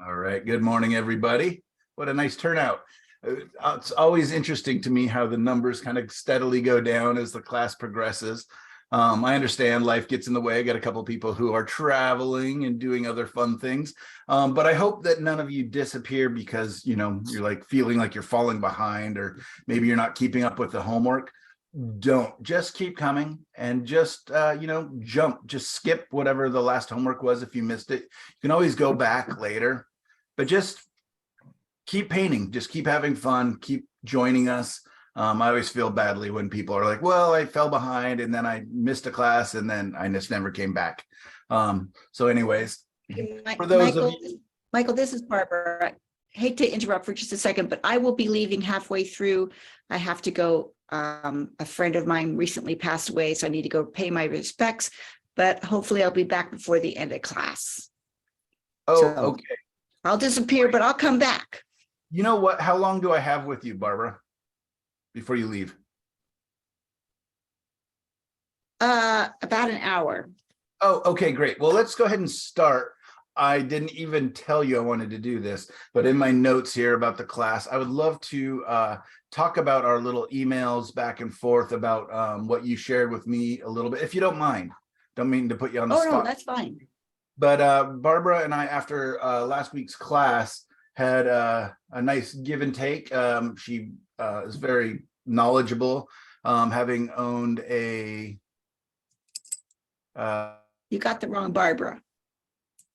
All right. Good morning, everybody. What a nice turnout. It's always interesting to me how the numbers kind of steadily go down as the class progresses. I understand life gets in the way. I got a couple of people who are traveling and doing other fun things. But I hope that none of you disappear because, you're like feeling like you're falling behind, or maybe you're not keeping up with the homework. Don't, just keep coming and just jump, just skip whatever the last homework was. If you missed it, you can always go back later, but just keep painting, just keep having fun, keep joining us. I always feel badly when people are like, well, I fell behind and then I missed a class and then I just never came back. So anyways, for those of you, Michael, this is Barbara. I hate to interrupt for just a second, but I will be leaving halfway through. I have to go. A friend of mine recently passed away, so I need to go pay my respects, but hopefully I'll be back before the end of class. okay. I'll disappear, but I'll come back. You know what? How long do I have with you, Barbara, before you leave? About an hour. Oh, okay, great. Well, let's go ahead and start. I didn't even tell you I wanted to do this, but in my notes here about the class, I would love to talk about our little emails back and forth about what you shared with me a little bit, if you don't mind. Don't mean to put you on the spot. No, that's fine. But Barbara and I, after last week's class, had a nice give and take. She is very knowledgeable, having owned a... you got the wrong Barbara.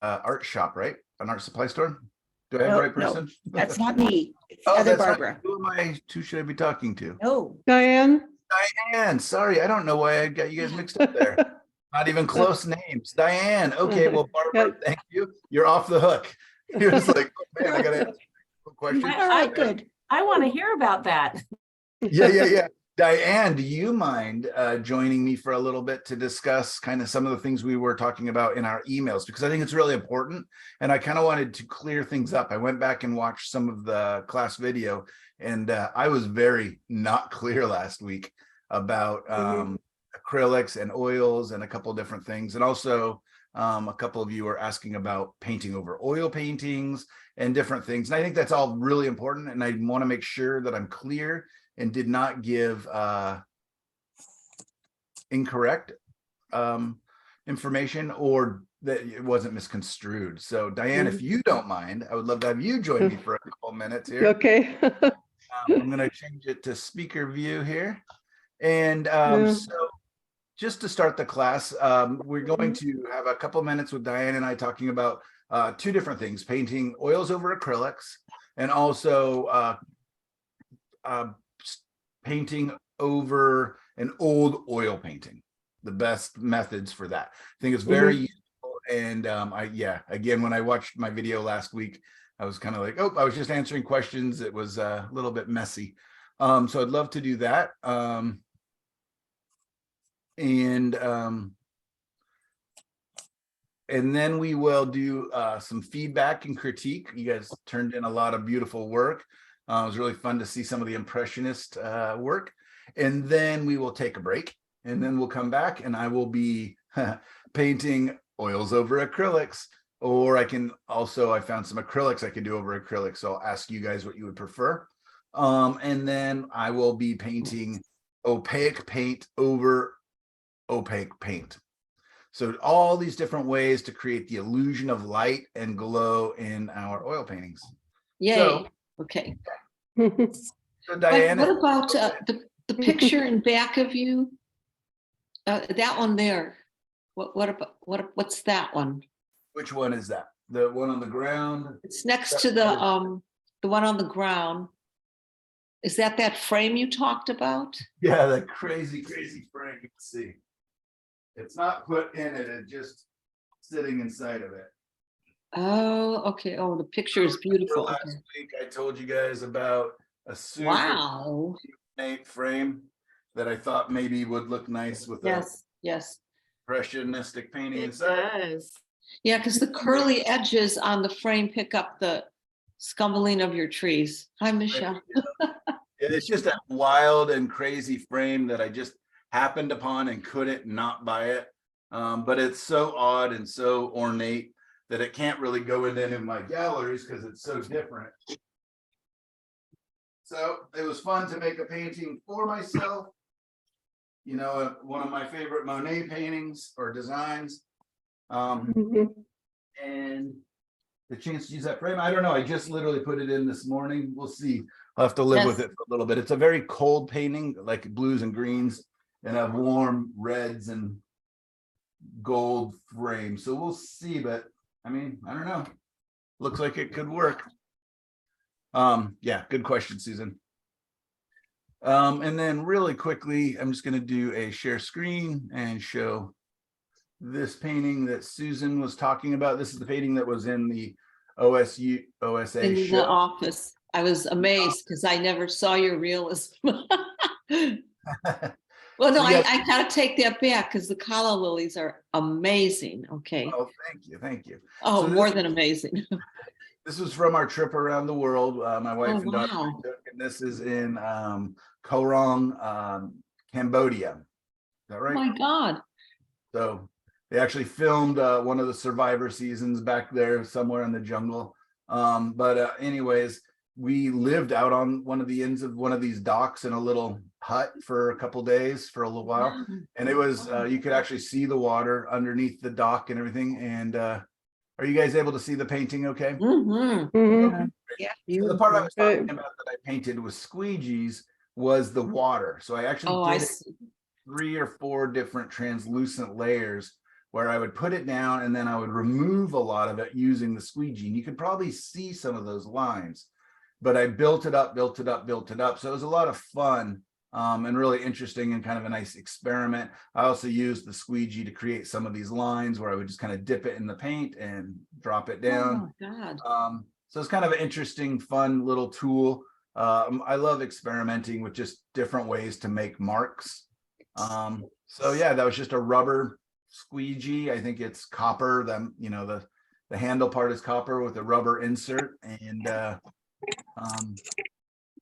Art shop, right? An art supply store? Do I have the right person? No, that's not me. It's the other Barbara. Who should I be talking to? No. Diane. Diane. Sorry, I don't know why I got you guys mixed up there. Not even close names. Diane. Okay, well, Barbara, thank you. You're off the hook. He was like, oh, man, I got to ask a question. All right, good. I want to hear about that. Yeah. Diane, do you mind joining me for a little bit to discuss kind of some of the things we were talking about in our emails? Because I think it's really important. And I kind of wanted to clear things up. I went back and watched some of the class video, and I was very not clear last week about acrylics and oils and a couple of different things. And also a couple of you are asking about painting over oil paintings and different things. And I think that's all really important. And I want to make sure that I'm clear and did not give incorrect information, or that it wasn't misconstrued. So Diane, if you don't mind, I would love to have you join me for a couple minutes here. Okay. I'm going to change it to speaker view here. And so just to start the class, we're going to have a couple minutes with Diane and I talking about two different things: painting oils over acrylics, and also painting over an old oil painting, the best methods for that. I think it's very useful. And again, when I watched my video last week, I was kind of like, I was just answering questions. It was a little bit messy. So I'd love to do that. And then we will do some feedback and critique. You guys turned in a lot of beautiful work. It was really fun to see some of the impressionist work. And then we will take a break, and then we'll come back and I will be painting oils over acrylics, or I found some acrylics I can do over acrylics. So I'll ask you guys what you would prefer. And then I will be painting opaque paint over opaque paint. So all these different ways to create the illusion of light and glow in our oil paintings. Yay. So, okay. So Diane, what about the picture in back of you? That one there. What's that one? which one is that? The one on the ground? It's next to the one on the ground. Is that frame you talked about? Yeah, the crazy frame. You can see. It's not put in it, it's just sitting inside of it. Oh, okay. Oh, the picture is beautiful. Last week I told you guys about a super Wow. ornate frame that I thought maybe would look nice with yes impressionistic painting It inside. does. Yeah, because the curly edges on the frame pick up the scumbling of your trees. Hi, Michelle. It's just a wild and crazy frame that I just happened upon and couldn't not buy it. But it's so odd and so ornate. that it can't really go into any of my galleries because it's so different. So it was fun to make a painting for myself. You know, one of my favorite Monet paintings or designs. Mhm. And the chance to use that frame, I don't know. I just literally put it in this morning. We'll see. I'll have to live with Yes. it for a little bit. It's a very cold painting, like blues and greens, and a warm reds and gold frame. So we'll see, but I mean, I don't know. Looks like it could work. Yeah, good question, Susan. And then really quickly, I'm just going to do a share screen and show this painting that Susan was talking about. This is the painting that was in the OSA In the show. office. I was amazed because I never saw your realism. Well, no, So, yeah. I gotta take that back because the calla lilies are amazing. Okay. Oh, thank you, thank you. Oh, So more than amazing. This was from our trip around the world. My wife Oh, and daughter wow. took, and this is in Korong, Cambodia. Is that Oh right? my God. So they actually filmed one of the Survivor seasons back there somewhere in the jungle. But anyways, we lived out on one of the ends of one of these docks in a little hut for a couple days, for a little while. Wow. And it was, you could actually see the water underneath the dock and everything. And are you guys able to see the painting okay? Mhm. Mhm. So the part I was talking Right. about that I painted with squeegees was the water. So I actually Oh, I did it see. 3 or 4 different translucent layers where I would put it down and then I would remove a lot of it using the squeegee. And you could probably see some of those lines, but I built it up. So it was a lot of fun and really interesting and kind of a nice experiment. I also used the squeegee to create some of these lines where I would just kind of dip it in the paint and drop it down. Oh, God. So it's kind of an interesting, fun little tool. I love experimenting with just different ways to make marks. So yeah, that was just a rubber squeegee. I think it's copper. The handle part is copper with a rubber insert. And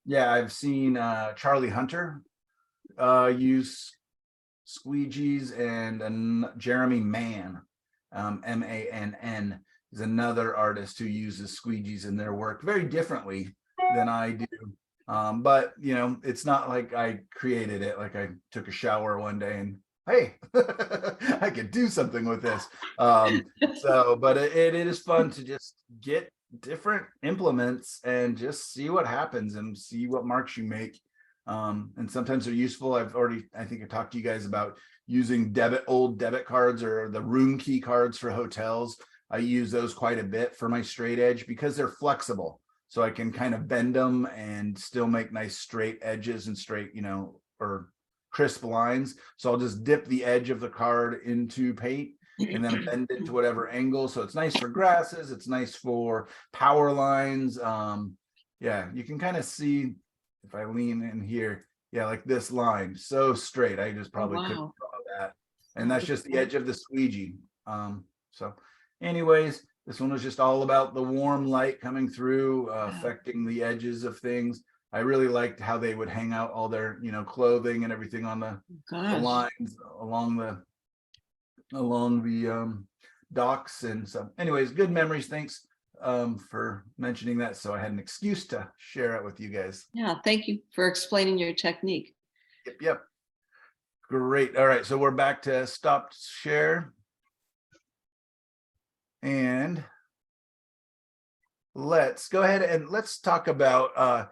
yeah, I've seen Charlie Hunter use squeegees, and Jeremy Mann, Mann, is another artist who uses squeegees in their work very differently than I do. But you know, it's not like I created it. Like I took a shower one day and hey, I could do something with this. But it is fun to just get different implements and just see what happens and see what marks you make. And sometimes they're useful. I think I talked to you guys about using old debit cards or the room key cards for hotels. I use those quite a bit for my straight edge because they're flexible. So I can kind of bend them and still make nice straight edges and straight, or crisp lines. So I'll just dip the edge of the card into paint and then bend it to whatever angle. So it's nice for grasses. It's nice for power lines. Yeah, you can kind of see if I lean in here, yeah, like this line, so straight. I just probably couldn't Wow. draw that. And that's just the edge of the squeegee. So anyways, this one was just all about the warm light coming through, affecting the edges of things. I really liked how they would hang out all their, clothing and everything on the Gosh. lines along the docks. And so anyways, good memories. Thanks for mentioning that. So I had an excuse to share it with you guys. Yeah, thank you for explaining your technique. Yep. Great. All right. So we're back to stop share. And let's go ahead and let's talk about,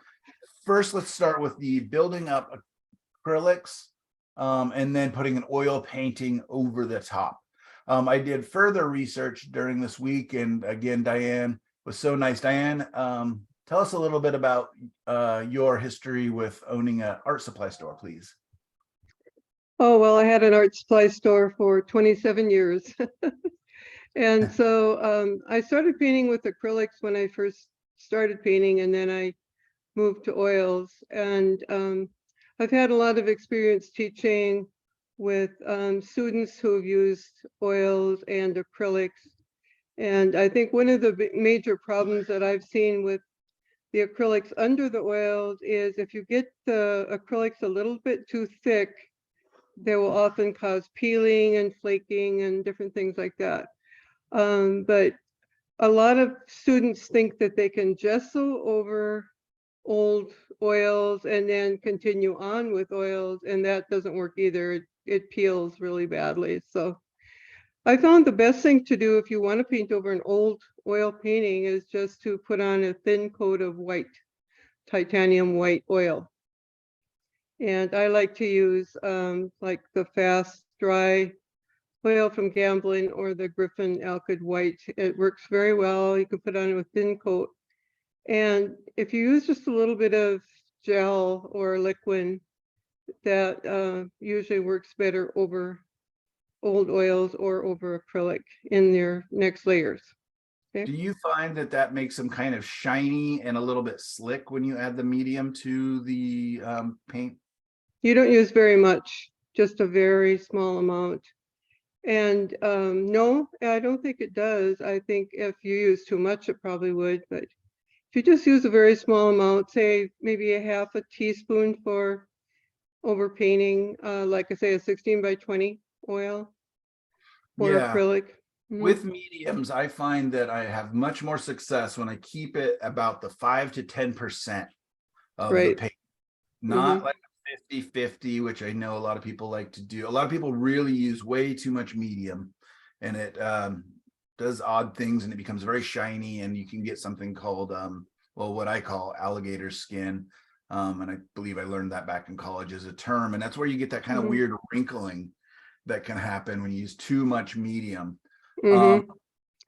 first, let's start with the building up acrylics and then putting an oil painting over the top. I did further research during this week. And again, Diane was so nice. Diane, tell us a little bit about your history with owning an art supply store, please. Oh, well, I had an art supply store for 27 years. And so I started painting with acrylics when I first started painting, and then I moved to oils. And I've had a lot of experience teaching with students who have used oils and acrylics. And I think one of the major problems that I've seen with the acrylics under the oils is if you get the acrylics a little bit too thick, they will often cause peeling and flaking and different things like that. But a lot of students think that they can gesso over old oils and then continue on with oils, and that doesn't work either. It peels really badly. So I found the best thing to do if you want to paint over an old oil painting is just to put on a thin coat of white, titanium white oil. And I like to use like the fast dry oil from Gamblin or the Griffin Alkyd White. It works very well. You can put on a thin coat. And if you use just a little bit of gel or liquid, that usually works better over old oils or over acrylic in their next layers. Do you find that that makes them kind of shiny and a little bit slick when you add the medium to the paint? You don't use very much, just a very small amount. And no, I don't think it does. I think if you use too much, it probably would. But if you just use a very small amount, say maybe a half a teaspoon for over painting, like I say, a 16 by 20 oil or Yeah. acrylic. Mhm. With mediums, I find that I have much more success when I keep it about the 5 to 10% of the Right. paint, not Mhm. like 50-50, which I know a lot of people like to do. A lot of people really use way too much medium, and it does odd things, and it becomes very shiny, and you can get something called well, what I call alligator skin. And I believe I learned that back in college as a term, and that's where you get that kind of Mhm. weird wrinkling that can happen when you use too much medium. Mhm.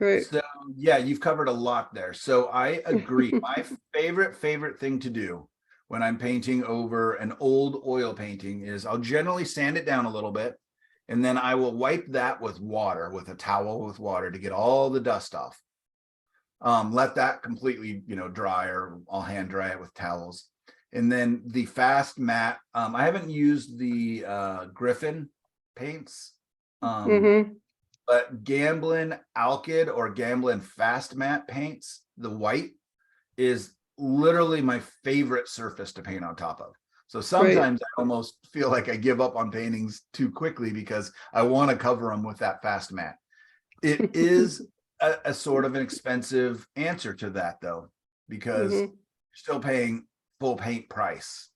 Right. So yeah, you've covered a lot there. So I agree. My favorite thing to do when I'm painting over an old oil painting is I'll generally sand it down a little bit, and then I will wipe that with water, with a towel with water, to get all the dust off. Let that completely, dry, or I'll hand dry it with towels. And then the fast matte, I haven't used the Griffin paints. Mhm. But Gamblin Alkyd or Gamblin Fast Matte paints, the white, is literally my favorite surface to paint on top of. So sometimes I almost feel like I give up on paintings too quickly because I want to cover them with that fast matte. It is a sort of an expensive answer to that, though, because Mhm. you're still paying full paint price.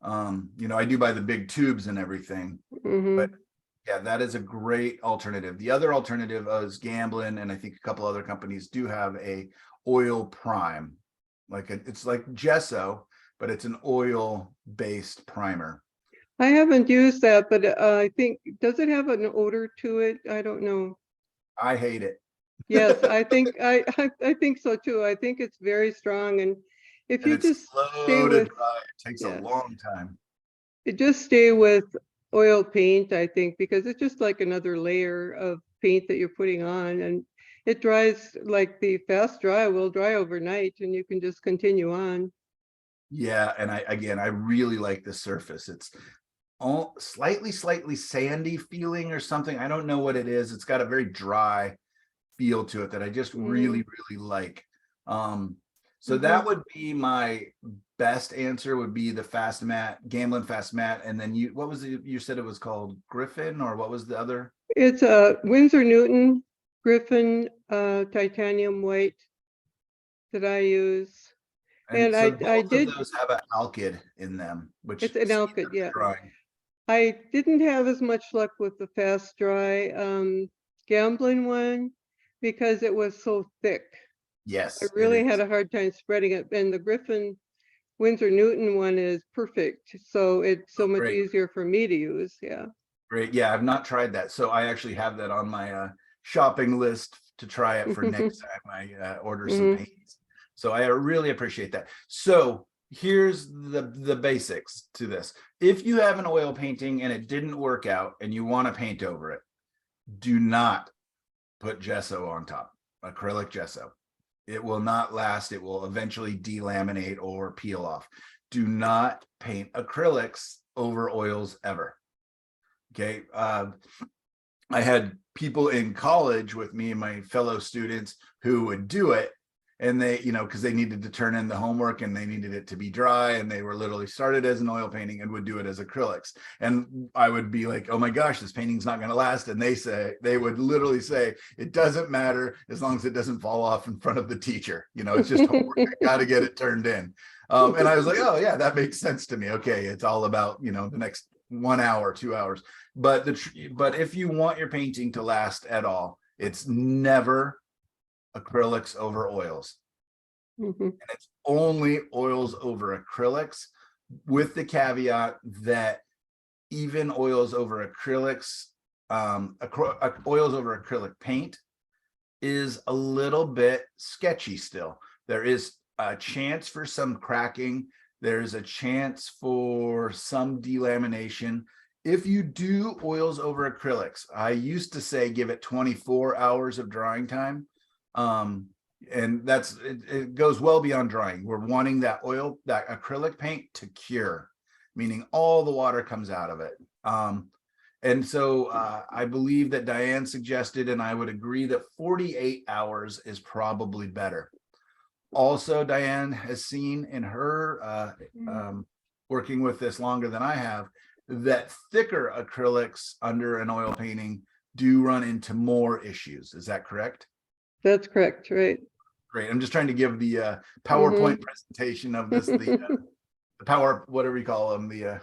I do buy the big tubes and everything, but Mhm. yeah, that is a great alternative. The other alternative is Gamblin, and I think a couple other companies do have a oil prime. It's like gesso, but it's an oil-based primer. I haven't used that, but I think, does it have an odor to it? I don't know. I hate it. Yes, I think I think so too. I think it's very strong, and if And you it's just stay slow to with, dry. It takes a yeah, long time. just stay with oil paint, I think, because it's just like another layer of paint that you're putting on, and it dries like the fast dry will dry overnight, and you can just continue on. Yeah, and I really like the surface. It's all slightly sandy feeling or something. I don't know what it is. It's got a very dry feel to it that I just really like. So that Mhm. would be my best answer, would be the fast matte, Gamblin fast matte. And then what was it you said it was called? Griffin, or what was the other? It's a Winsor Newton Griffin titanium white that I use. And And so I both of did, those have an alkyd in them, which it's an speeds Alkyd, up the yeah. drying. I didn't have as much luck with the fast dry Gamblin one because it was so thick. I Yes, it really had is. a hard time spreading it. And the Griffin Winsor Newton one is perfect. So it's so much Great. easier for me to use. Yeah. Great. Yeah, I've not tried that. So I actually have that on my shopping list to try it for next time I order some Mhm. paints. So I really appreciate that. So here's the basics to this. If you have an oil painting and it didn't work out and you want to paint over it, do not put gesso on top, acrylic gesso. It will not last. It will eventually delaminate or peel off. Do not paint acrylics over oils ever. Okay. I had people in college with me and my fellow students who would do it, and they, because they needed to turn in the homework and they needed it to be dry, and they were literally started as an oil painting and would do it as acrylics. And I would be like, oh my gosh, this painting's not going to last. And they would literally say, it doesn't matter as long as it doesn't fall off in front of the teacher. It's just homework. I got to get it turned in. And I was like, oh yeah, that makes sense to me. Okay, it's all about, the next 1 hour, 2 hours. But but if you want your painting to last at all, it's never acrylics over oils. Mhm. And it's only oils over acrylics, with the caveat that even oils over acrylics, oils over acrylic paint is a little bit sketchy still. There is a chance for some cracking. There's a chance for some delamination. If you do oils over acrylics, I used to say give it 24 hours of drying time. And it goes well beyond drying. We're wanting that acrylic paint to cure, meaning all the water comes out of it. And so I believe that Diane suggested, and I would agree, that 48 hours is probably better. Also, Diane has seen in her working with this longer than I have, that thicker acrylics under an oil painting do run into more issues. Is that correct? That's correct, right? Great. I'm just trying to give the PowerPoint presentation of this, the power, whatever you call them, the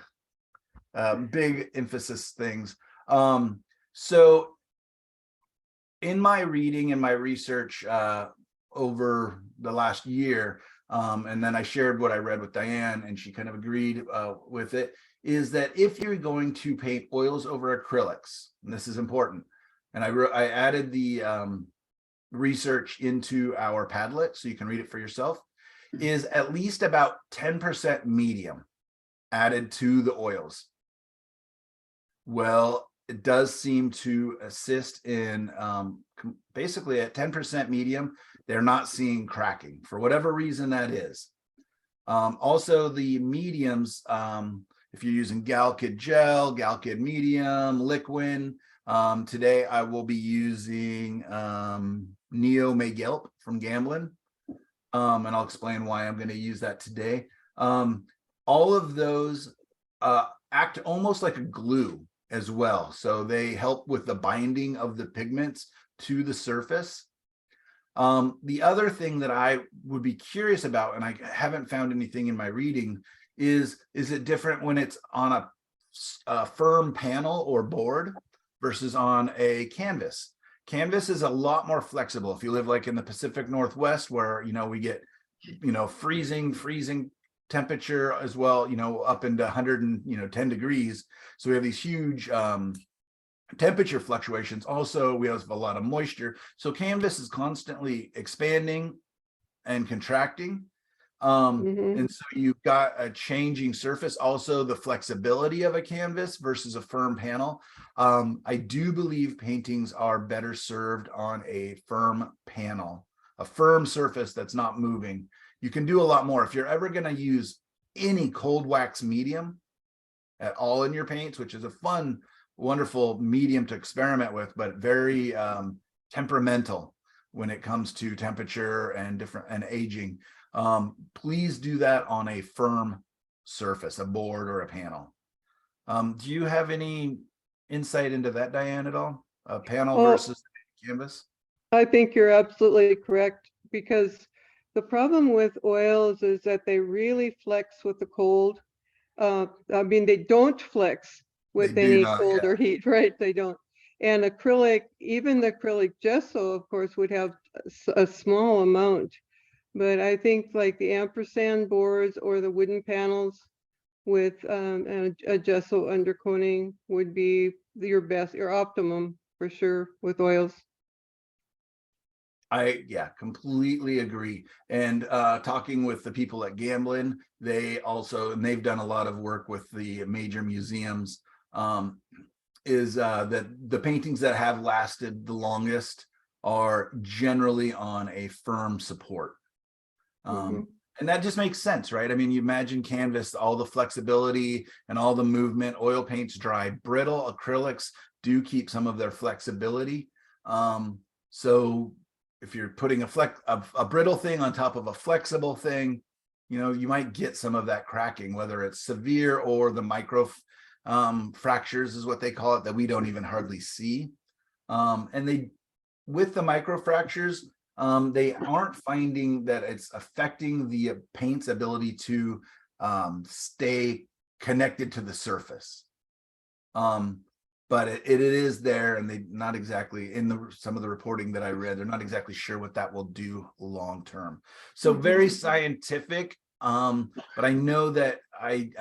big emphasis things. So in my reading and my research over the last year, and then I shared what I read with Diane, and she kind of agreed with it, is that if you're going to paint oils over acrylics, and this is important, and I added the research into our Padlet so you can read it for yourself, is at least about 10% medium added to the oils. Well, it does seem to assist in basically at 10% medium, they're not seeing cracking for whatever reason that is. Also, the mediums, if you're using Galkid gel, Galkid medium, liquid, today I will be using Neo May Gelp from Gamblin, and I'll explain why I'm going to use that today. All of those act almost like a glue as well, so they help with the binding of the pigments to the surface. The other thing that I would be curious about, and I haven't found anything in my reading, is it different when it's on a firm panel or board versus on a canvas? Canvas is a lot more flexible. If you live like in the Pacific Northwest, where we get freezing temperature as well, up into 110 degrees. So we have these huge temperature fluctuations. Also, we have a lot of moisture. So canvas is constantly expanding and contracting. And so you've got a changing surface. Also, the flexibility of a canvas versus a firm panel. I do believe paintings are better served on a firm panel, a firm surface that's not moving. You can do a lot more. If you're ever going to use any cold wax medium at all in your paints, which is a fun, wonderful medium to experiment with, but very temperamental when it comes to temperature and aging. Please do that on a firm surface, a board or a panel. Do you have any insight into that, Diane, at all? A panel versus canvas? I think you're absolutely correct, because the problem with oils is that they really flex with the cold. I mean, they don't flex with any cold or heat, right? They don't. And acrylic, even the acrylic gesso, of course, would have a small amount. But I think like the ampersand boards or the wooden panels with a gesso undercoating would be your best, your optimum for sure with oils. I completely agree. And talking with the people at Gamblin, they've done a lot of work with the major museums, is that the paintings that have lasted the longest are generally on a firm support. And that just makes sense, right? I mean, you imagine canvas, all the flexibility and all the movement. Oil paints dry brittle. Acrylics do keep some of their flexibility. So if you're putting a brittle thing on top of a flexible thing, you might get some of that cracking, whether it's severe or the micro fractures is what they call it, that we don't even hardly see. And with the micro fractures, they aren't finding that it's affecting the paint's ability to stay connected to the surface. But it is there, and they not exactly in some of the reporting that I read, they're not exactly sure what that will do long term. So very scientific. But I know that I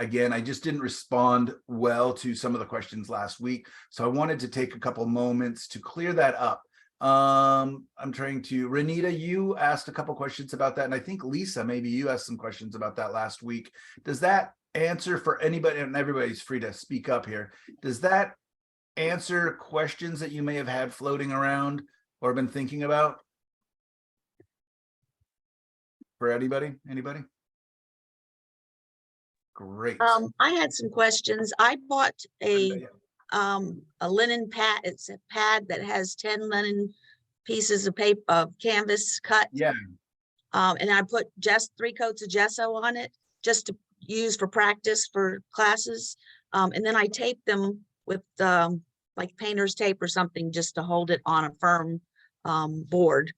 just didn't respond well to some of the questions last week. So I wanted to take a couple moments to clear that up. I'm trying to, Renita, you asked a couple questions about that. And I think Lisa, maybe you asked some questions about that last week. Does that answer for anybody, and everybody's free to speak up here, does that answer questions that you may have had floating around or been thinking about? For anybody? Great. I had some questions. I bought a linen pad. It's a pad that has 10 linen pieces of paper of canvas cut. Yeah. And I put just 3 coats of gesso on it just to use for practice for classes. And then I taped them with like painter's tape or something just to hold it on a firm board.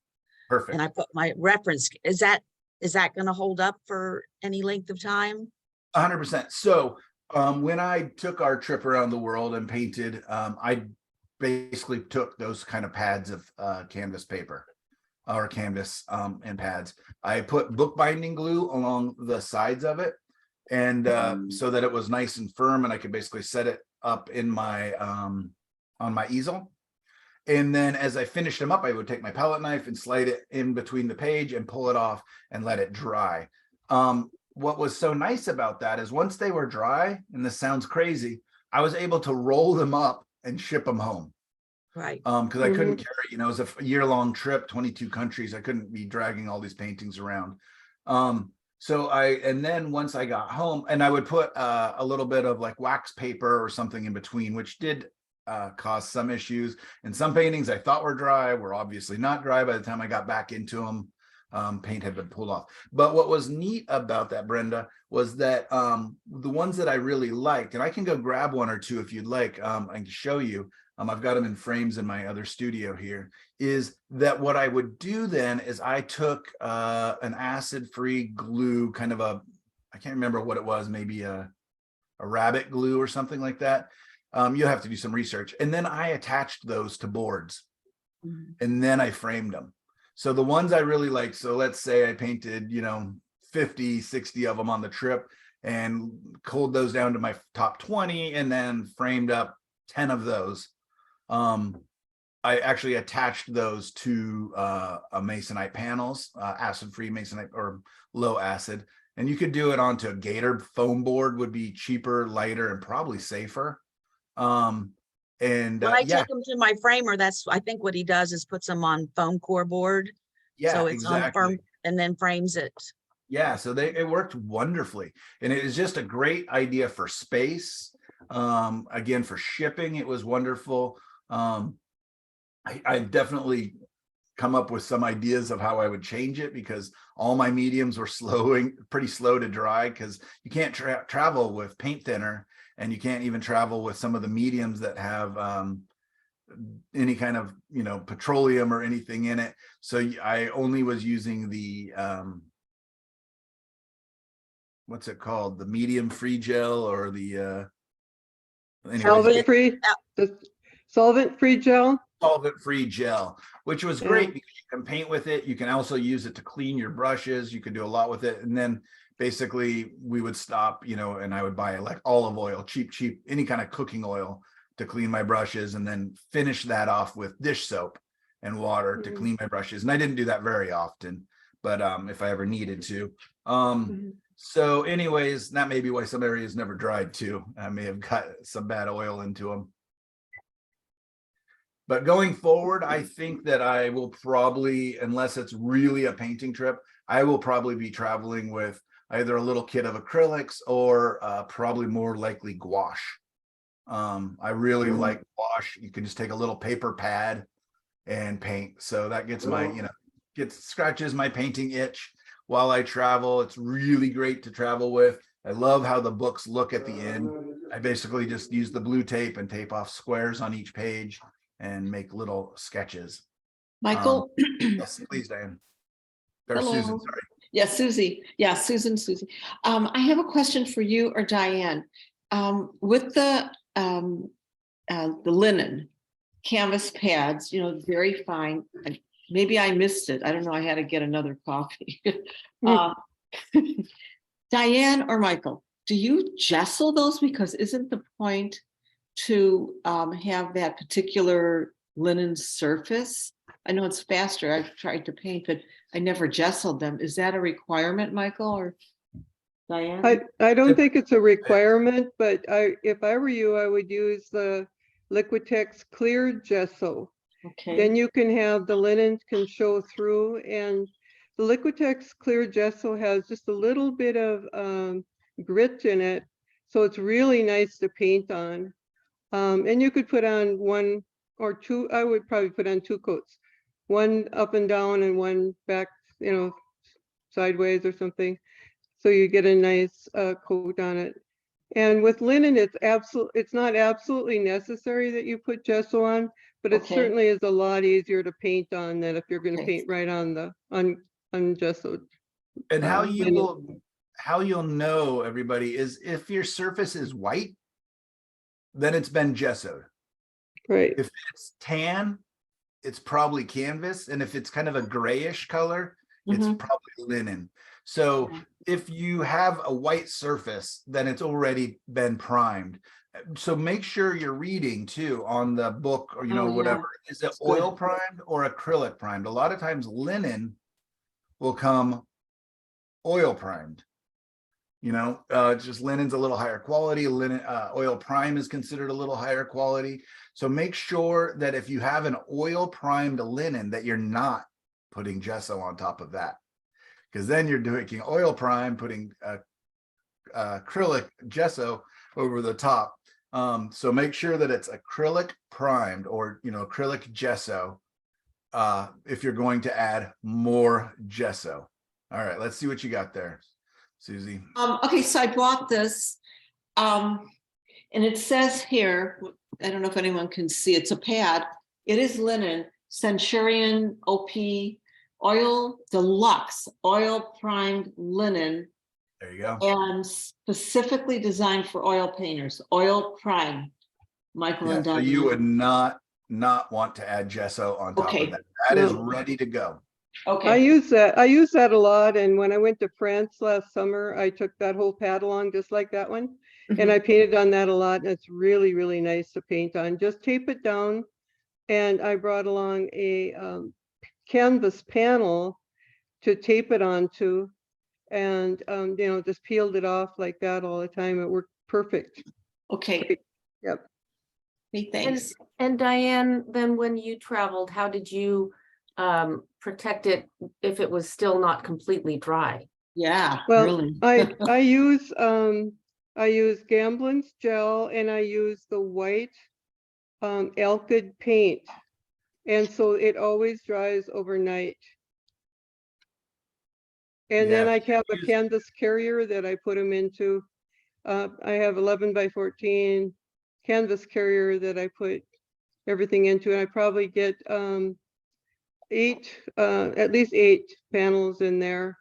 Perfect. And I put my reference. Is that going to hold up for any length of time? 100%. So when I took our trip around the world and painted, I basically took those kind of pads of canvas paper or canvas and pads. I put bookbinding glue along the sides of it, and so that it was nice and firm, and I could basically set it up in my on my easel. And then as I finished them up, I would take my palette knife and slide it in between the page and pull it off and let it dry. What was so nice about that is once they were dry, and this sounds crazy, I was able to roll them up and ship them home. Right. Because I couldn't carry, it was a year-long trip, 22 countries. I couldn't be dragging all these paintings around. And then once I got home, and I would put a little bit of like wax paper or something in between, which did cause some issues. And some paintings I thought were dry were obviously not dry by the time I got back into them. Paint had been pulled off. But what was neat about that, Brenda, was that the ones that I really liked, and I can go grab one or two if you'd like, I can show you. I've got them in frames in my other studio here, is that what I would do then is I took an acid-free glue, kind of I can't remember what it was, maybe a rabbit glue or something like that. You'll have to do some research. And then I attached those to boards, and then I framed them. So the ones I really like, so let's say I painted, 50, 60 of them on the trip and culled those down to my top 20 and then framed up 10 of those. I actually attached those to a masonite panels, acid-free masonite or low acid. And you could do it onto a gator foam board, would be cheaper, lighter, and probably safer. When I take them to my framer, that's I think what he does is puts them on foam core board. Yeah, so it's exactly. on firm and then frames it. Yeah, so it worked wonderfully. And it is just a great idea for space. Again, for shipping, it was wonderful. I've definitely come up with some ideas of how I would change it, because all my mediums were pretty slow to dry, because you can't travel with paint thinner, and you can't even travel with some of the mediums that have any kind of petroleum or anything in it. So I only was using the what's it called, the medium free gel, or the Solvent-free, the solvent-free gel. Solvent-free gel, which was great because you can paint with it. You can also use it to clean your brushes. You can do a lot with it. And then basically we would stop, and I would buy like olive oil, cheap, any kind of cooking oil to clean my brushes, and then finish that off with dish soap and water to clean my brushes. And I didn't do that very often, but if I ever needed to. So anyways, that may be why some areas never dried too. I may have got some bad oil into them. But going forward, I think that I will probably, unless it's really a painting trip, I will probably be traveling with either a little kit of acrylics or probably more likely gouache. I really like gouache. You can just take a little paper pad and paint. So that gets my, scratches my painting itch while I travel. It's really great to travel with. I love how the books look at the end. I basically just use the blue tape and tape off squares on each page and make little sketches. Michael? Yes, please, Diane. Or Hello. Susan, sorry. Yeah, Susie. Yeah, Susie. I have a question for you or Diane. With the linen canvas pads, very fine. Maybe I missed it. I don't know. I had to get another coffee. Diane or Michael, do you gesso those? Because isn't the point to have that particular linen surface? I know it's faster. I've tried to paint, but I never gessoed them. Is that a requirement, Michael or Diane? I don't think it's a requirement, but if I were you, I would use the Liquitex clear gesso. Okay. Then you can have the linen can show through, and the Liquitex clear gesso has just a little bit of grit in it. So it's really nice to paint on. And you could put on 1 or 2, I would probably put on 2 coats, one up and down and one back, sideways or something. So you get a nice coat on it. And with linen, it's not absolutely necessary that you put gesso on, but it Okay. certainly is a lot easier to paint on than if you're going to Okay. paint right on the ungessoed. And how linen. you'll know, everybody, is if your surface is white, then it's been gessoed. Right. If it's tan, it's probably canvas. And if it's kind of a grayish color, it's Mhm. probably linen. So Okay. if you have a white surface, then it's already been primed. So make sure you're reading too on the book or, Oh, yeah. whatever. Is it That's good. oil primed or acrylic primed? A lot of times linen will come oil primed. It's just linen's a little higher quality. Linen, oil prime is considered a little higher quality. So make sure that if you have an oil primed linen that you're not putting gesso on top of that, because then you're doing oil prime, putting acrylic gesso over the top. So make sure that it's acrylic primed or, acrylic gesso if you're going to add more gesso. All right, let's see what you got there, Susie. Okay, so I bought this, and it says here, I don't know if anyone can see, it's a pad. It is linen, Centurion OP oil deluxe oil primed linen, There you go. and specifically designed for oil painters. Oil prime, Michael Yeah, and so Diane. you would not want to add gesso on top Okay. of that. That is No. ready to go. I Okay. use that a lot. And when I went to France last summer, I took that whole pad along just like that one. And Mhm. I painted on that a lot. And it's really, really nice to paint on. Just tape it down. And I brought along a canvas panel to tape it onto. And, just peeled it off like that all the time. It worked perfect. Okay. Yep. Hey, thanks. And Diane, then when you traveled, how did you protect it if it was still not completely dry? Yeah, Well, really. I use Gamblin's gel, and I use the white alkyd paint, and so it always dries overnight. And then Yeah, I have a use- canvas carrier that I put them into. I have 11 by 14 canvas carrier that I put everything into, and I probably get at least 8 panels in there.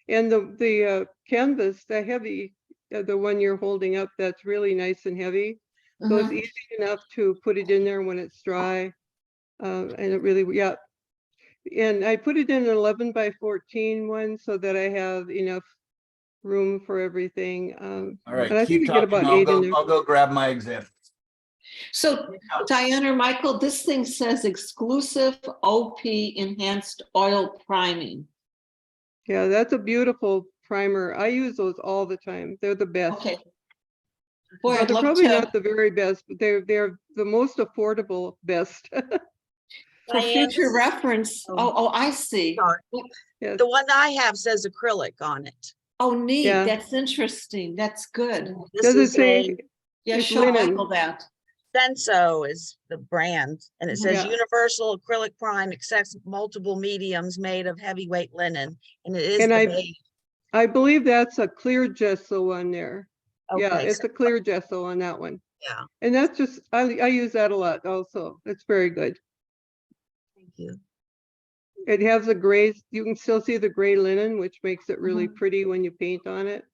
And the canvas, the heavy, the one you're holding up, that's really nice and heavy. So it's Mhm. easy enough to put it in there when it's dry. And it really, yeah. And I put it in an 11 by 14 one so that I have enough room for everything. All right, and I think keep you get talking. about I'll 8 in there. go grab my example. So Diane or Michael, this thing says exclusive OP enhanced oil priming. Yeah, that's a beautiful primer. I use those all the time. They're the best. Okay. Boy, Well, I'd they're love probably to, not the very best, but they're the most affordable best. for Diane, future this is- reference. Oh, I see. Sorry. Yes. The one I have says acrylic on it. Oh, neat. Yeah. That's interesting. That's good. This Does it is say a, Yeah, It's show linen. Michael that. Senso is the brand, and it says Yeah. universal acrylic prime accepts multiple mediums made of heavyweight linen, and it is And the base. I believe that's a clear gesso on there. Yeah, Okay, it's so- a clear gesso on that one. yeah, And that's just, I use that a lot also. It's very good. thank you. It has a gray, you can still see the gray linen, which makes it really Mhm. pretty when you paint on it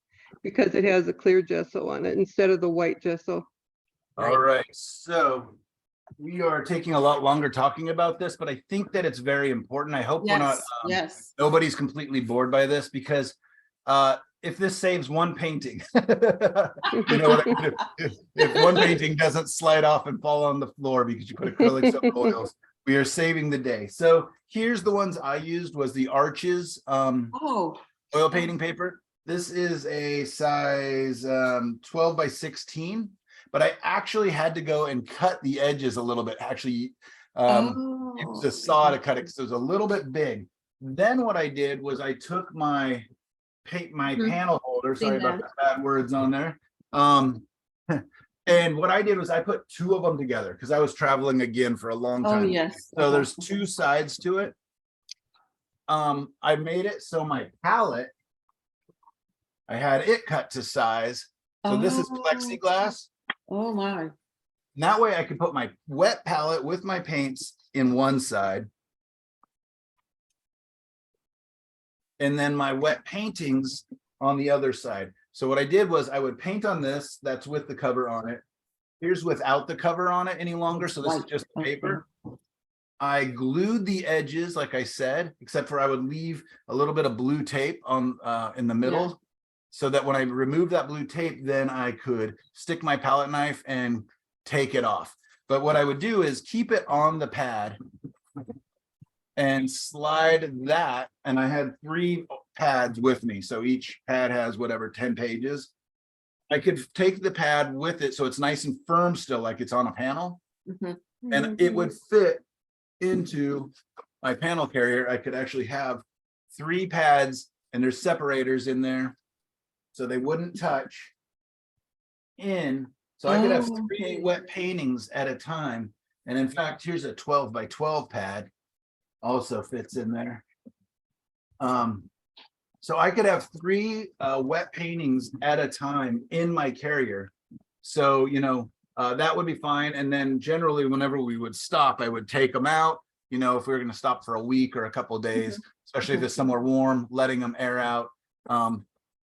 because it has a clear gesso on it instead of the white gesso. All right, so we are taking a lot longer talking about this, but I think that it's very important. I hope we're not, Yes, yes. nobody's completely bored by this because if this saves one painting, you know what I mean? If one painting doesn't slide off and fall on the floor because you put acrylics over oils, we are saving the day. So here's the ones I used was the Arches Oh, oil painting paper. This is a size 12 by 16, but I actually had to go and cut the edges a little bit. Actually, use a saw to cut it because it was a little bit big. Then what I did was I took my panel holder, sorry about the bad words on there. And what I did was I put two of them together because I was traveling again for a long Oh, time. yes. So there's two sides to it. I made it so my palette, I had it cut to size. So this is plexiglass. Oh, my. And that way I could put my wet palette with my paints in one side. And then my wet paintings on the other side. So what I did was I would paint on this, that's with the cover on it. Here's without the cover on it any longer. So this is just the paper. I glued the edges, like I said, except for I would leave a little bit of blue tape on in the middle, so that when I remove that blue tape, then I could stick my palette knife and take it off. But what I would do is keep it on the pad and slide that. And I had 3 pads with me. So each pad has whatever, 10 pages. I could take the pad with it so it's nice and firm still, like it's on a panel. And it would fit into my panel carrier. I could actually have 3 pads and there's separators in there so they wouldn't touch in. So I could have 3 wet paintings at a time. And in fact, here's a 12 by 12 pad also fits in there. So I could have 3 wet paintings at a time in my carrier. So, you know, that would be fine. And then generally, whenever we would stop, I would take them out. You know, if we were going to stop for a week or a couple of days, especially if it's somewhere warm, letting them air out.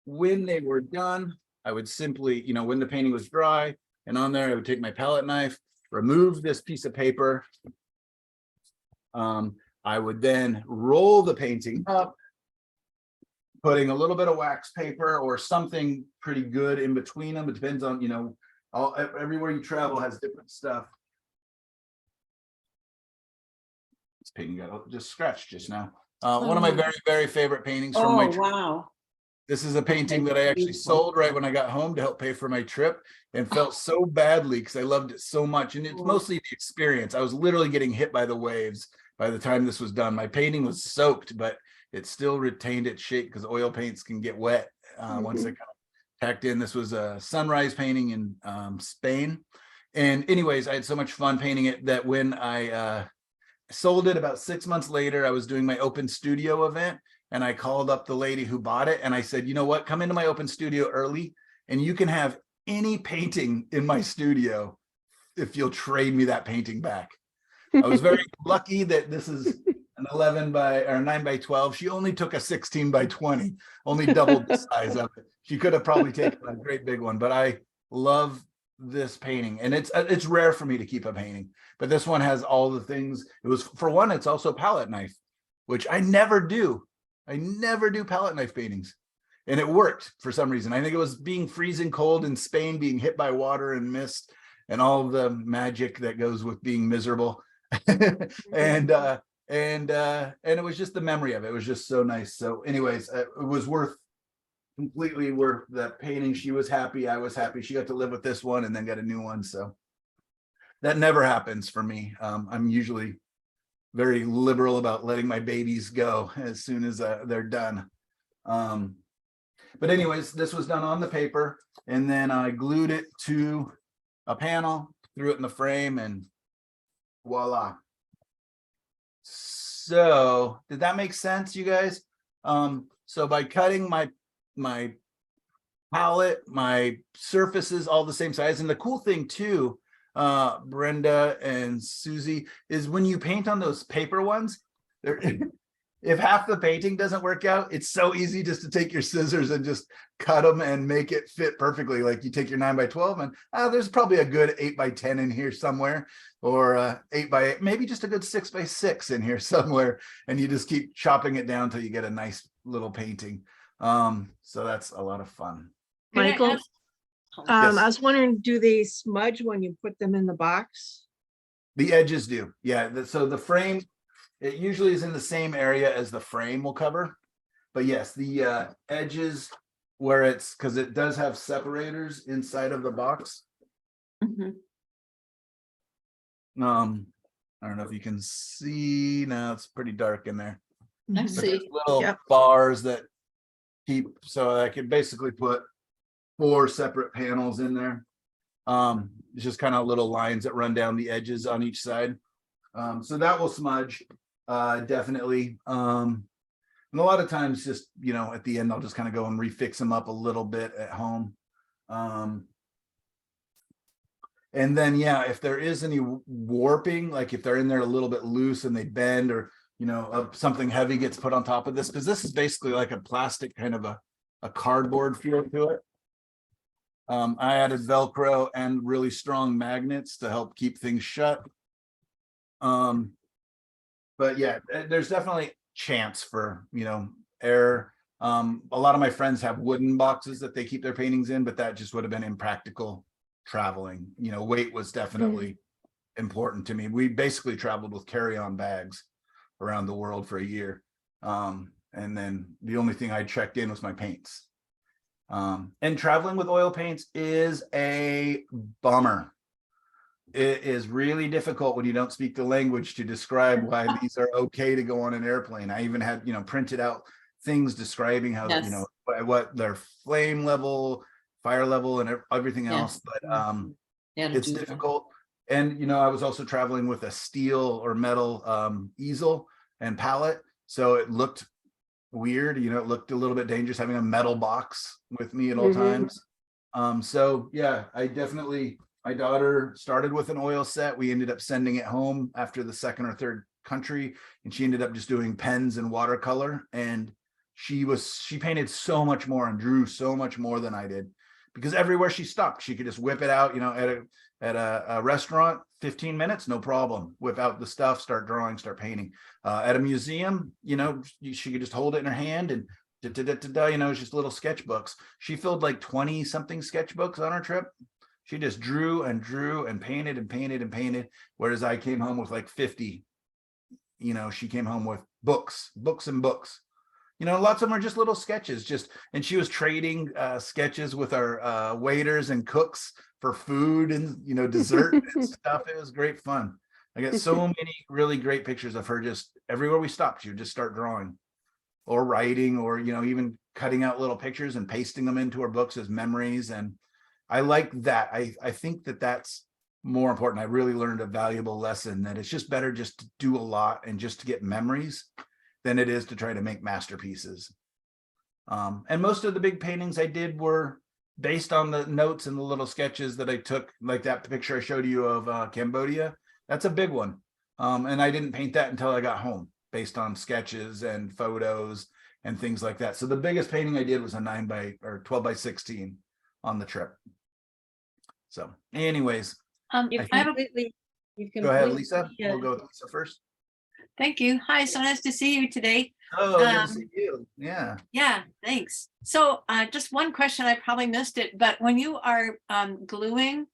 When they were done, I would simply, you know, when the painting was dry and on there, I would take my palette knife, remove this piece of paper. I would then roll the painting up, putting a little bit of wax paper or something pretty good in between them. It depends on, you know, everywhere you travel has different stuff. This painting got just scratched just now. One of my very, very favorite paintings from my trip. Wow. This is a painting that I actually sold right when I got home to help pay for my trip and felt so badly because I loved it so much. And it's mostly the experience. I was literally getting hit by the waves by the time this was done. My painting was soaked, but it still retained its shape because oil paints can get wet once they kind of tacked in. This was a sunrise painting in Spain. And anyways, I had so much fun painting it that when I sold it about 6 months later, I was doing my open studio event. And I called up the lady who bought it and I said, you know what, come into my open studio early and you can have any painting in my studio if you'll trade me that painting back. I was very lucky that this is an 11 by or 9 by 12. She only took a 16 by 20, only doubled the size of it. She could have probably taken a great big one, but I love this painting and it's rare for me to keep a painting, but this one has all the things. It was, for one, it's also palette knife, which I never do. I never do palette knife paintings. And it worked for some reason. I think it was being freezing cold in Spain, being hit by water and mist and all the magic that goes with being miserable. And it was just the memory of it. It was just so nice. So anyways, it was completely worth that painting. She was happy. I was happy. She got to live with this one and then got a new one. So that never happens for me. I'm usually very liberal about letting my babies go as soon as they're done. But anyways, this was done on the paper and then I glued it to a panel threw it in the frame, and voila. So did that make sense, you guys? So by cutting my palette, my surfaces all the same size, and the cool thing too, Brenda and Susie, is when you paint on those paper ones, they're if half the painting doesn't work out, it's so easy just to take your scissors and just cut them and make it fit perfectly. Like you take your 9x12 and there's probably a good 8x10 in here somewhere, or 8x8, maybe just a good 6x6 in here somewhere. And you just keep chopping it down till you get a nice little painting. So that's a lot of fun. Can I Michael? ask- Yes. I was wondering, do they smudge when you put them in the box? The edges do. Yeah. So the frame, it usually is in the same area as the frame will cover. But yes, the edges where it's, because it does have separators inside of the box. Mhm. I don't know if you can see. No, it's pretty dark in there. I But see. there's little Yep. bars that keep, so I could basically put 4 separate panels in there. It's just kind of little lines that run down the edges on each side. So that will smudge, definitely. And a lot of times just, you know, at the end, I'll just kind of go and refix them up a little bit at home. And then, yeah, if there is any warping, like if they're in there a little bit loose and they bend, or, you know, something heavy gets put on top of this, because this is basically like a plastic kind of a cardboard feel to it. I added Velcro and really strong magnets to help keep things shut. But yeah, there's definitely chance for, you know, error. A lot of my friends have wooden boxes that they keep their paintings in, but that just would have been impractical traveling. You know, weight was definitely important to me. We basically traveled with carry-on bags around the world for a year. And then the only thing I checked in was my paints. And traveling with oil paints is a bummer. It is really difficult when you don't speak the language to describe why these are okay to go on an airplane. I even had, you know, printed out things describing how, you know, what their flame level, fire level, and everything else. But it's difficult. And, you know, I was also traveling with a steel or metal easel and palette. So it looked weird, you know, it looked a little bit dangerous having a metal box with me at all times. So yeah, I definitely, my daughter started with an oil set. We ended up sending it home after the 2nd or 3rd country, and she ended up just doing pens and watercolor. And she painted so much more and drew so much more than I did, because everywhere she stopped, she could just whip it out, you know, at a restaurant, 15 minutes, no problem. Whip out the stuff, start drawing, start painting. At a museum, you know, she could just hold it in her hand and you know, it's just little sketchbooks. She filled like 20 something sketchbooks on our trip. She just drew and drew and painted and painted and painted. Whereas I came home with like 50, you know, she came home with books and books. You know, lots of them are just little sketches, and she was trading sketches with our waiters and cooks for food and, you know, dessert and stuff. It was great fun. I got so many really great pictures of her. Just everywhere we stopped, she would just start drawing or writing, or, you know, even cutting out little pictures and pasting them into her books as memories. And I like that. I think that that's more important. I really learned a valuable lesson, that it's just better just to do a lot and just to get memories than it is to try to make masterpieces. And most of the big paintings I did were based on the notes and the little sketches that I took, like that picture I showed you of Cambodia. That's a big one. And I didn't paint that until I got home, based on sketches and photos and things like that. So the biggest painting I did was a 12x16 on the trip. So anyways, You've I think- completely, go ahead, Lisa. We'll go with Lisa first. Thank you. Hi, so nice to see you today. Oh, good to see you. Yeah. Yeah, thanks. So just one question, I probably missed it, but when you are gluing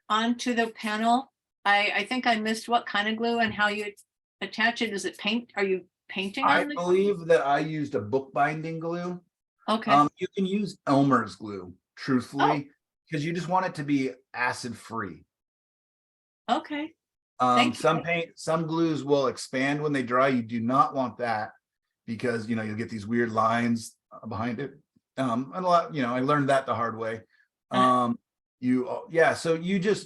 onto the panel, I think I missed what kind of glue and how you attach it. Is it paint? Are you painting I on the? believe that I used a bookbinding glue. Okay, You can use Elmer's glue, truthfully, because you just want it to be acid free. okay. Thank Some glues will expand when they dry. You do not want that, because, you know, you'll get these weird lines behind it. And a lot, you know, I learned that the hard way. Yeah, so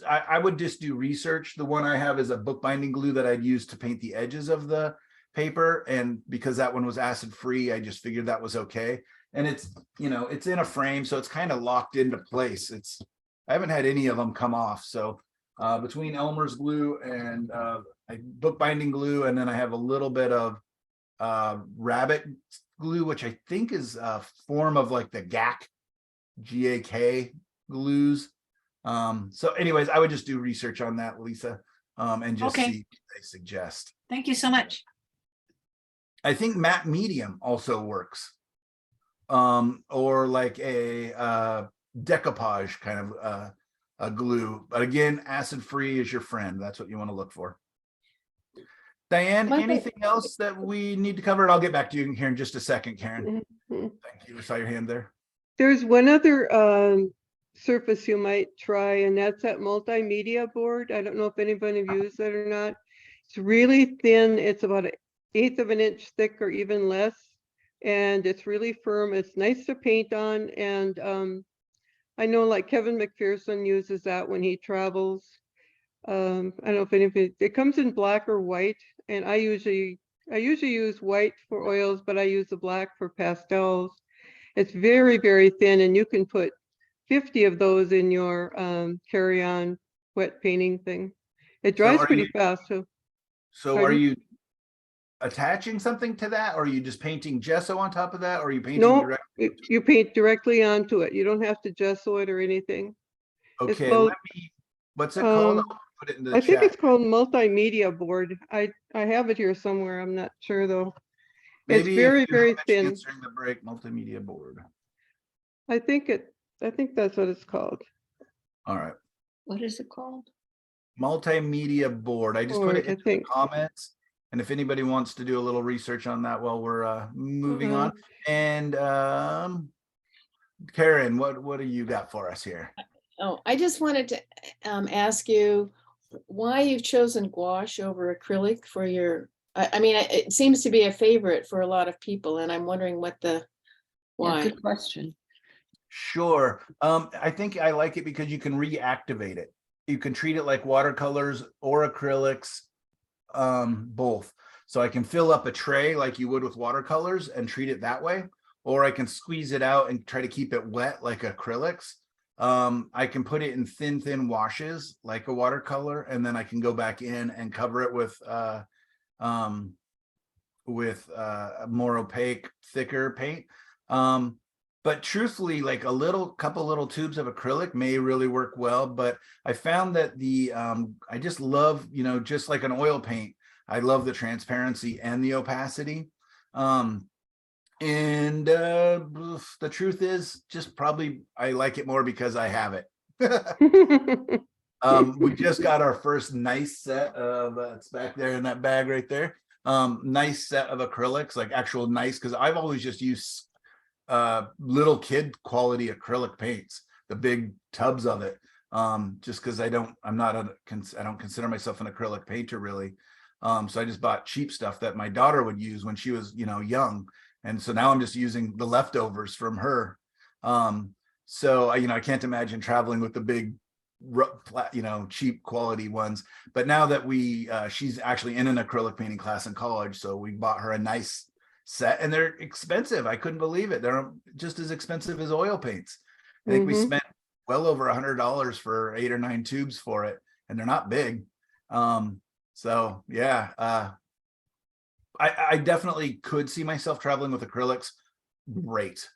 I would just do research. The one I have is a bookbinding glue that I'd use to paint the edges of the paper. And because that one was acid free, I just figured that was okay. And it's, it's in a frame, so it's kind of locked into place. I haven't had any of them come off. So between Elmer's glue and bookbinding glue, and then I have a little bit of rabbit glue, which I think is a form of like the GAK glues. So anyways, I would just do research on that, Lisa, and just Okay. see what they suggest. Thank you so much. I think matte medium also works. Or like a decoupage kind of a glue, but again, acid free is your friend. That's what you want to look for. Diane, Michael- anything else that we need to cover? And I'll get back to you here in just a second, Karen. Mhm. Thank you. I saw your hand there. There's one other surface you might try, and that's that multimedia board. I don't know if anybody have used that or not. It's really thin. It's about 1/8 of an inch thick or even less. And it's really firm. It's nice to paint on. And I know like Kevin McPherson uses that when he travels. I don't know if anybody, it comes in black or white. And I usually use white for oils, but I use the black for pastels. It's very, very thin, and you can put 50 of those in your carry-on wet painting thing. It dries are pretty you- fast. So So are Pardon? you attaching something to that, or are you just painting gesso on top of that, or are you painting no, directly? you paint directly onto it. You don't have to gesso it or anything. It's Okay, called, what's it called? um, I'll put it in the I think chat. it's called multimedia board. I have it here somewhere. I'm not sure though. It's Maybe very, if you very have a thin. chance during the break, multimedia board. I think that's what it's called. All right. What is it called? Multimedia board. I just put it Board, I in the think. comments. And if anybody wants to do a little research on that while we're moving on. And Karen, what do you got for us here? Oh, I just wanted to ask you why you've chosen gouache over acrylic for your, I mean, it seems to be a favorite for a lot of people, and I'm wondering Yeah, why. good question. Sure. I think I like it because you can reactivate it. You can treat it like watercolors or acrylics, both. So I can fill up a tray like you would with watercolors and treat it that way, or I can squeeze it out and try to keep it wet like acrylics. I can put it in thin washes like a watercolor, and then I can go back in and cover it with more opaque, thicker paint. But truthfully, like couple little tubes of acrylic may really work well. But I found that I just love, just like an oil paint, I love the transparency and the opacity. And the truth is, just probably I like it more because I have it. We just got our first nice set of it's back there in that bag right there. Nice set of acrylics, like actual nice, because I've always just used little kid quality acrylic paints, the big tubs of it. Just because I don't consider myself an acrylic painter really. So I just bought cheap stuff that my daughter would use when she was, young. And so now I'm just using the leftovers from her. So I can't imagine traveling with the big, cheap quality ones. But now that she's actually in an acrylic painting class in college, so we bought her a nice set, and they're expensive. I couldn't believe it. They're just as expensive as oil paints. I think we spent well over $100 for 8 or 9 tubes for it, and they're not big. So yeah, I definitely could see myself traveling with acrylics. Great.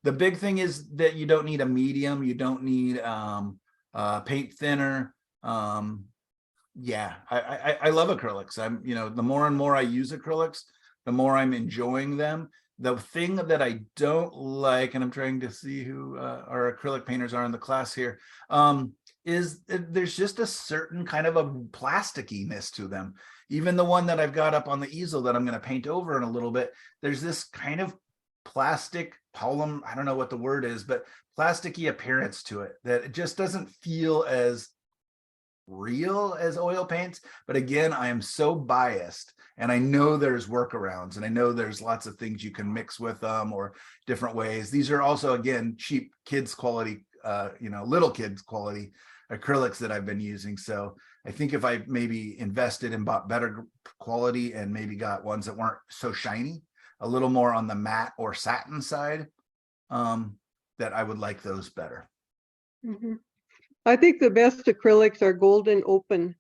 The big thing is that you don't need a medium. You don't need paint thinner. Yeah, I love acrylics. The more and more I use acrylics, the more I'm enjoying them. The thing that I don't like, and I'm trying to see who our acrylic painters are in the class here, is there's just a certain kind of a plasticiness to them. Even the one that I've got up on the easel that I'm going to paint over in a little bit, there's this kind of plastic polymer, I don't know what the word is, but plasticky appearance to it that it just doesn't feel as real as oil paints. But again, I am so biased, and I know there's workarounds, and I know there's lots of things you can mix with them or different ways. These are also, again, cheap kids quality little kids quality acrylics that I've been using. So I think if I maybe invested and bought better quality and maybe got ones that weren't so shiny, a little more on the matte or satin side, that I would like those better. Mhm. I think the best acrylics are golden open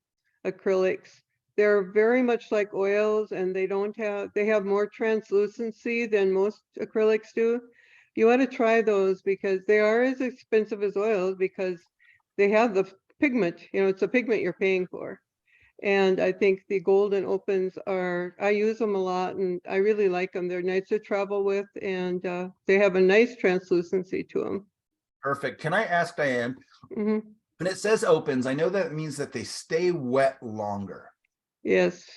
acrylics. They're very much like oils and they have more translucency than most acrylics do. You want to try those because they are as expensive as oils because they have the pigment, it's a pigment you're paying for. And I think the golden opens I use them a lot and I really like them. They're nice to travel with and they have a nice translucency to them. Perfect. Can I ask Diane, Hmm. when it says opens, I know that means that they stay wet longer. Yes.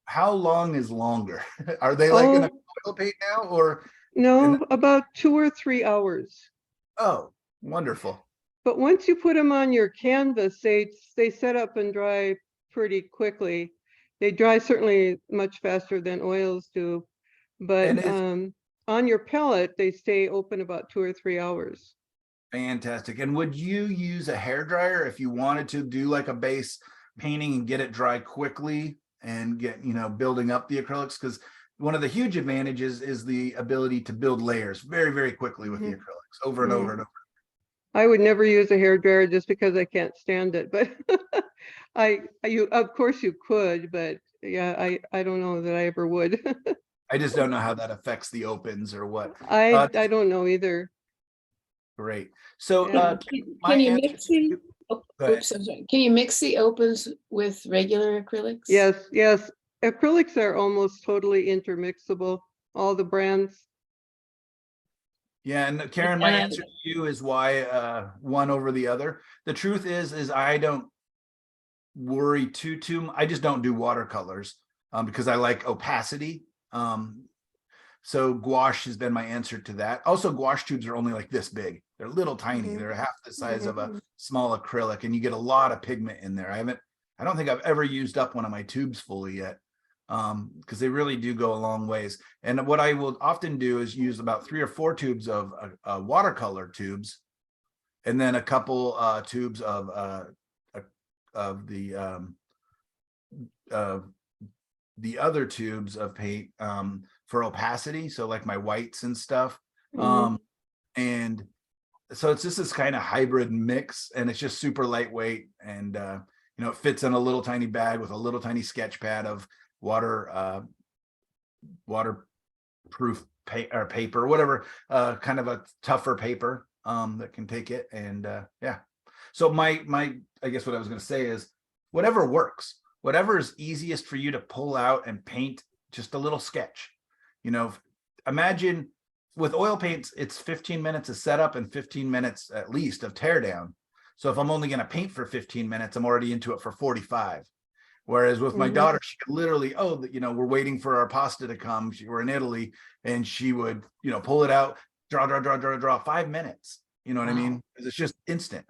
How long is longer? Are they like in a Oh, oil paint now or? no, about 2 or 3 hours. Oh, wonderful. But once you put them on your canvas, they set up and dry pretty quickly. They dry certainly much faster than oils do, but And it's on your palette, they stay open about 2 or 3 hours. fantastic. And would you use a hair dryer if you wanted to do like a base painting and get it dry quickly and get, building up the acrylics? Because one of the huge advantages is the ability to build layers very, very quickly with the acrylics over and over and over. I would never use a hair dryer just because I can't stand it, but of course you could, but yeah, I don't know that I ever would. I just don't know how that affects the opens or what. I don't know either. Great. So Yeah. my Can you answer mix the, Go ahead. oops, I'm sorry. Can you mix the opens with regular acrylics? Yes. Acrylics are almost totally intermixable, all the brands. Yeah, and Karen, my And I- answer to you is why one over the other. The truth is I don't worry too. I just don't do watercolors because I like opacity. So gouache has been my answer to that. Also, gouache tubes are only like this big. They're little tiny. Mhm. They're half the size of a small acrylic, and you get a lot of pigment in there. I don't think I've ever used up one of my tubes fully yet. Because they really do go a long ways. And what I will often do is use about 3 or 4 tubes of watercolor tubes, and then a couple tubes of the other tubes of paint for opacity. So like my whites and stuff. And so it's just this kind of hybrid mix, and it's just super lightweight, and it fits in a little tiny bag with a little tiny sketch pad of waterproof paper, whatever, kind of a tougher paper that can take it. And yeah, so my I guess what I was going to say is whatever works, whatever is easiest for you to pull out and paint just a little sketch. Imagine with oil paints, it's 15 minutes of setup and 15 minutes at least of tear down. So if I'm only going to paint for 15 minutes, I'm already into it for 45. Whereas with my daughter, she could literally, we're waiting for our pasta to come. We're in Italy, and she would, pull it out, draw 5 minutes. You know what I mean? It's just instant.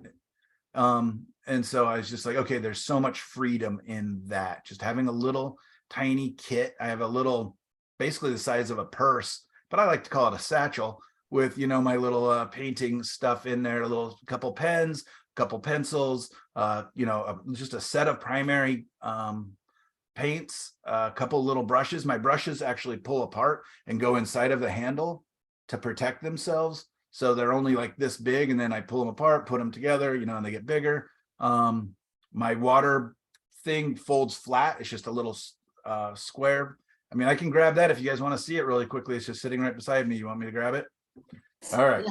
And so I was just like, okay, there's so much freedom in that. Just having a little tiny kit. I have a little, basically the size of a purse, but I like to call it a satchel with, my little painting stuff in there, a couple pens, couple pencils, just a set of primary paints, a couple little brushes. My brushes actually pull apart and go inside of the handle to protect themselves. So they're only like this big, and then I pull them apart, put them together, and they get bigger. My water thing folds flat. It's just a little square. I mean, I can grab that if you guys want to see it really quickly. It's just sitting right beside me. You want me to grab it? All right.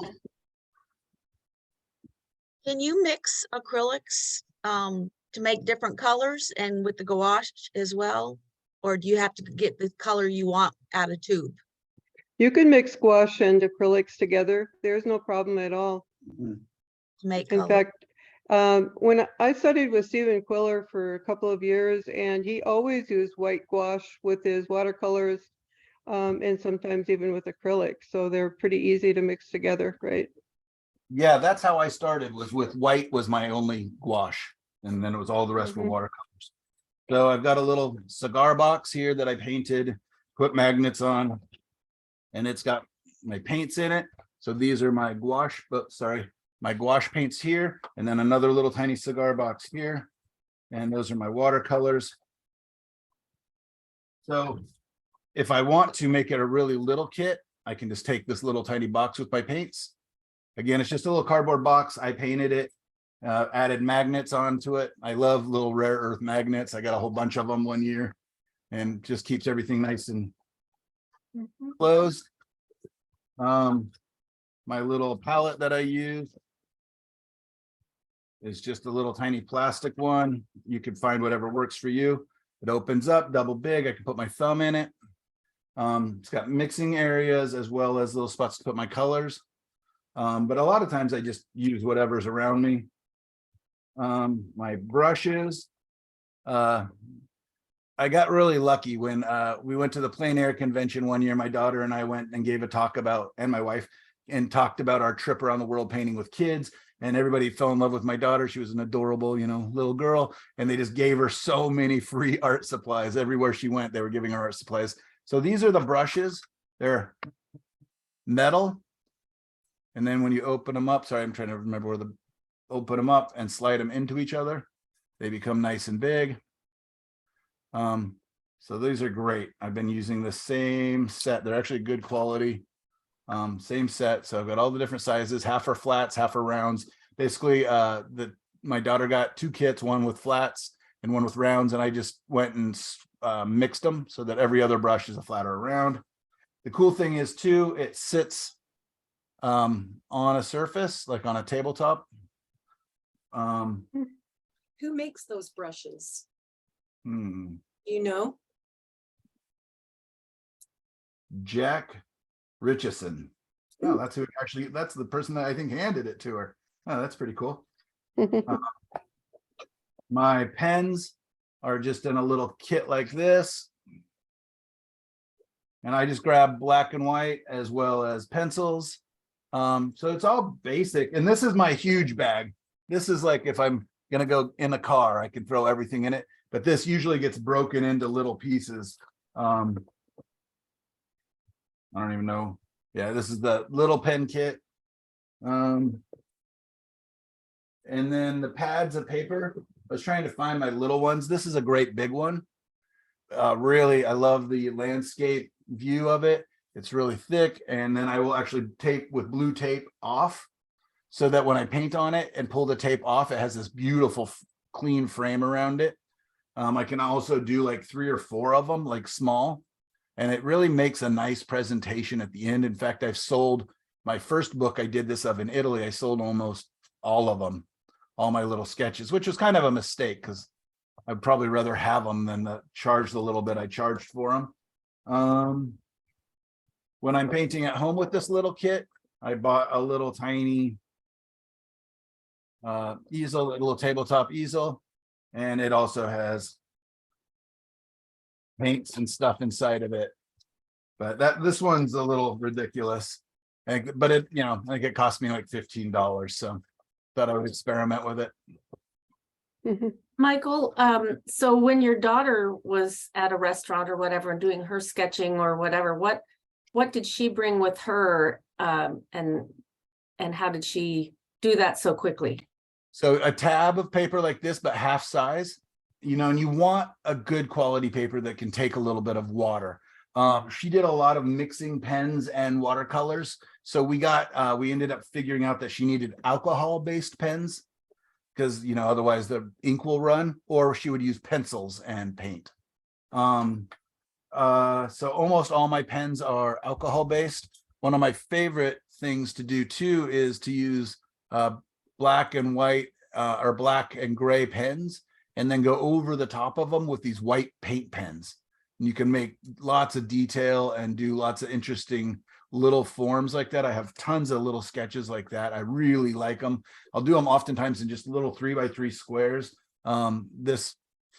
Can you mix acrylics to make different colors and with the gouache as well? Or do you have to get the color you want out of tube You can mix gouache and acrylics together. There's no problem at all. to make In color? fact, when I studied with Stephen Quiller for a couple of years, and he always used white gouache with his watercolors, and sometimes even with acrylics. So they're pretty easy to mix together, right? Yeah, that's how I started, was with white was my only gouache, and then it was all the rest were watercolors. So I've got a little cigar box here that I painted, put magnets on, and it's got my paints in it. So these are my gouache, but sorry, my gouache paints here, and then another little tiny cigar box here. And those are my watercolors. So if I want to make it a really little kit, I can just take this little tiny box with my paints. Again, it's just a little cardboard box. I painted it, added magnets onto it. I love little rare earth magnets. I got a whole bunch of them one year, and just keeps everything nice and closed. My little palette that I use is just a little tiny plastic one. You can find whatever works for you. It opens up double big. I can put my thumb in it. It's got mixing areas as well as little spots to put my colors. But a lot of times I just use whatever's around me. My brushes. I got really lucky when we went to the plein air convention one year. My daughter and I went and gave a talk about, and my wife, and talked about our trip around the world painting with kids. And everybody fell in love with my daughter. She was an adorable, little girl. And they just gave her so many free art supplies. Everywhere she went, they were giving her art supplies. So these are the brushes. They're metal. And then when you open them up, sorry, I'm trying to remember where open them up and slide them into each other, they become nice and big. So these are great. I've been using the same set. They're actually good quality. Same set. So I've got all the different sizes, half are flats, half are rounds. Basically, my daughter got 2 kits, one with flats and one with rounds, and I just went and mixed them so that every other brush is a flat or a round. The cool thing is too, it sits on a surface, like on a tabletop. Who makes those brushes? Hmm. You know? Jack Richardson. Oh, that's who actually, that's the person that I think handed it to her. Oh, that's pretty cool. My pens are just in a little kit like this. And I just grab black and white as well as pencils. So it's all basic. And this is my huge bag. This is like if I'm gonna go in a car, I can throw everything in it. But this usually gets broken into little pieces. I don't even know. Yeah, this is the little pen kit. And then the pads of paper. I was trying to find my little ones. This is a great big one. Really, I love the landscape view of it. It's really thick. And then I will actually tape with blue tape off so that when I paint on it and pull the tape off, it has this beautiful clean frame around it. I can also do like 3 or 4 of them, like small. And it really makes a nice presentation at the end. In fact, I've sold my first book I did this of in Italy. I sold almost all of them, all my little sketches, which was kind of a mistake because I'd probably rather have them than charge the little bit I charged for them. When I'm painting at home with this little kit, I bought a little tiny easel, a little tabletop easel, and it also has paints and stuff inside of it. But this one's a little ridiculous. But it, I think it cost me like $15. So thought I would experiment with it. Michael, so when your daughter was at a restaurant or whatever and doing her sketching or whatever, what did she bring with her, and how did she do that so quickly? So a tab of paper like this, but half size, and you want a good quality paper that can take a little bit of water. She did a lot of mixing pens and watercolors. So we ended up figuring out that she needed alcohol-based pens because, otherwise the ink will run, or she would use pencils and paint. So almost all my pens are alcohol-based. One of my favorite things to do too is to use black and white or black and gray pens and then go over the top of them with these white paint pens. And you can make lots of detail and do lots of interesting little forms like that. I have tons of little sketches like that. I really like them. I'll do them oftentimes in just little 3x3 squares. This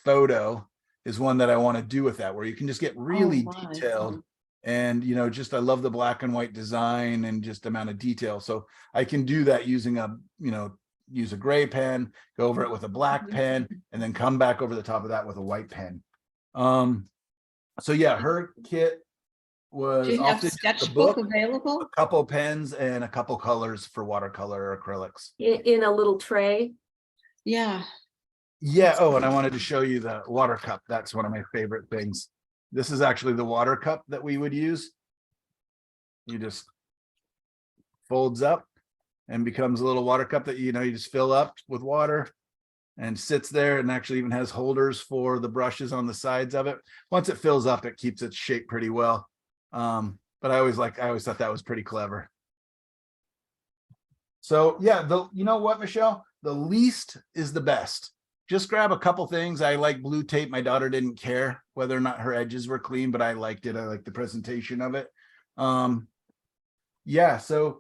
photo is one that I want to do with that, where you can just get really detailed. And, I love the black and white design and just amount of detail. So I can do that using use a gray pen, go over it with a black pen, and then come back over the top of that with a white pen. So yeah, her kit was Do you have often just a sketchbook book, available? a couple pens and a couple colors for watercolor or acrylics. In a little tray? Yeah. Yeah. Oh, and I wanted to show you the water cup. That's one of my favorite things. This is actually the water cup that we would use. You just folds up and becomes a little water cup that, you just fill up with water and sits there, and actually even has holders for the brushes on the sides of it. Once it fills up, it keeps its shape pretty well. But I always thought that was pretty clever. So yeah, you know what, Michelle? The least is the best. Just grab a couple things. I like blue tape. My daughter didn't care whether or not her edges were clean, but I liked it. I liked the presentation of it. Yeah, so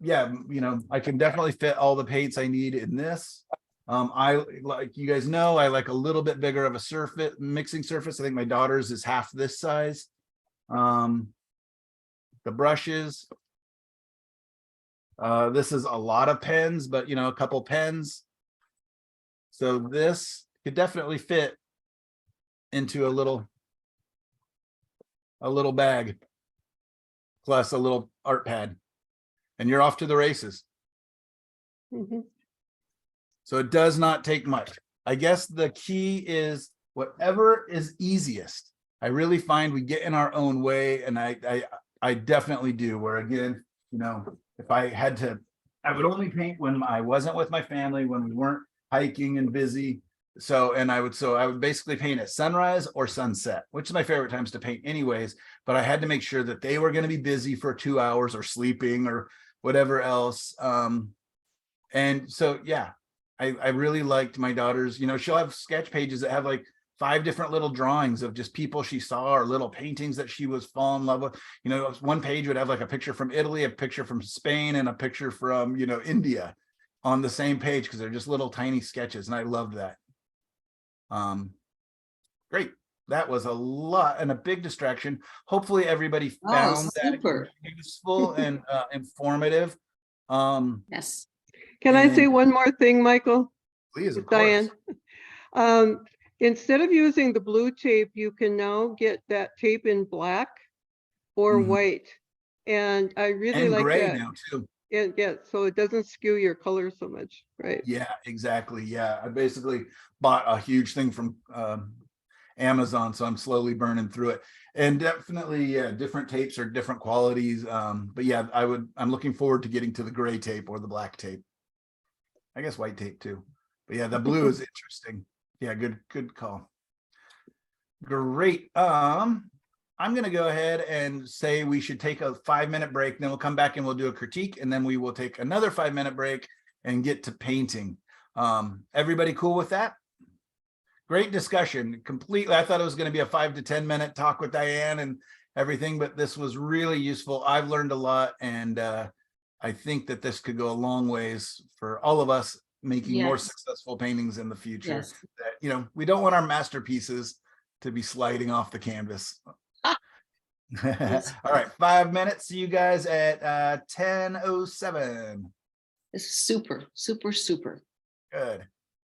yeah, I can definitely fit all the paints I need in this. I like, you guys know, I like a little bit bigger of a surface, mixing surface. I think my daughter's is half this size. The brushes. This is a lot of pens, but a couple pens. So this could definitely fit into a little bag, plus a little art pad, and you're off to the races. Mhm. So it does not take much. I guess the key is whatever is easiest. I really find we get in our own way, and I definitely do, where again, if I had to, I would only paint when I wasn't with my family, when we weren't hiking and busy. So I would basically paint at sunrise or sunset, which is my favorite times to paint anyways, but I had to make sure that they were going to be busy for 2 hours or sleeping or whatever else. And so, yeah, I really liked my daughter's, she'll have sketch pages that have like 5 different little drawings of just people she saw or little paintings that she was falling in love with. One page would have like a picture from Italy, a picture from Spain, and a picture from, India on the same page, because they're just little tiny sketches. And I loved that. Great. That was a lot and a big distraction. Hopefully everybody found that super. useful and informative. Yes. Can I say And- one more thing, Michael? Please, of With course. Diane? Instead of using the blue tape, you can now get that tape in black or Mhm. white. And I really And like gray that. now too. Yeah, so it doesn't skew your color so much, right? Yeah, exactly. Yeah, I basically bought a huge thing from Amazon, so I'm slowly burning through it. And definitely, yeah, different tapes are different qualities. But yeah, I'm looking forward to getting to the gray tape or the black tape. I guess white tape too. But yeah, the blue is interesting. Yeah, good call. Great. I'm gonna go ahead and say we should take a 5-minute break, then we'll come back and we'll do a critique, and then we will take another 5-minute break and get to painting. Everybody cool with that? Great discussion. Completely. I thought it was going to be a 5 to 10 minute talk with Diane and everything, but this was really useful. I've learned a lot, and I think that this could go a long ways for all of us making more Yes. successful paintings in the future. Yes. That, we don't want our masterpieces to be sliding off the canvas. Yes. All right, 5 minutes. See you guys at 10:07. This is super, super, super. Good.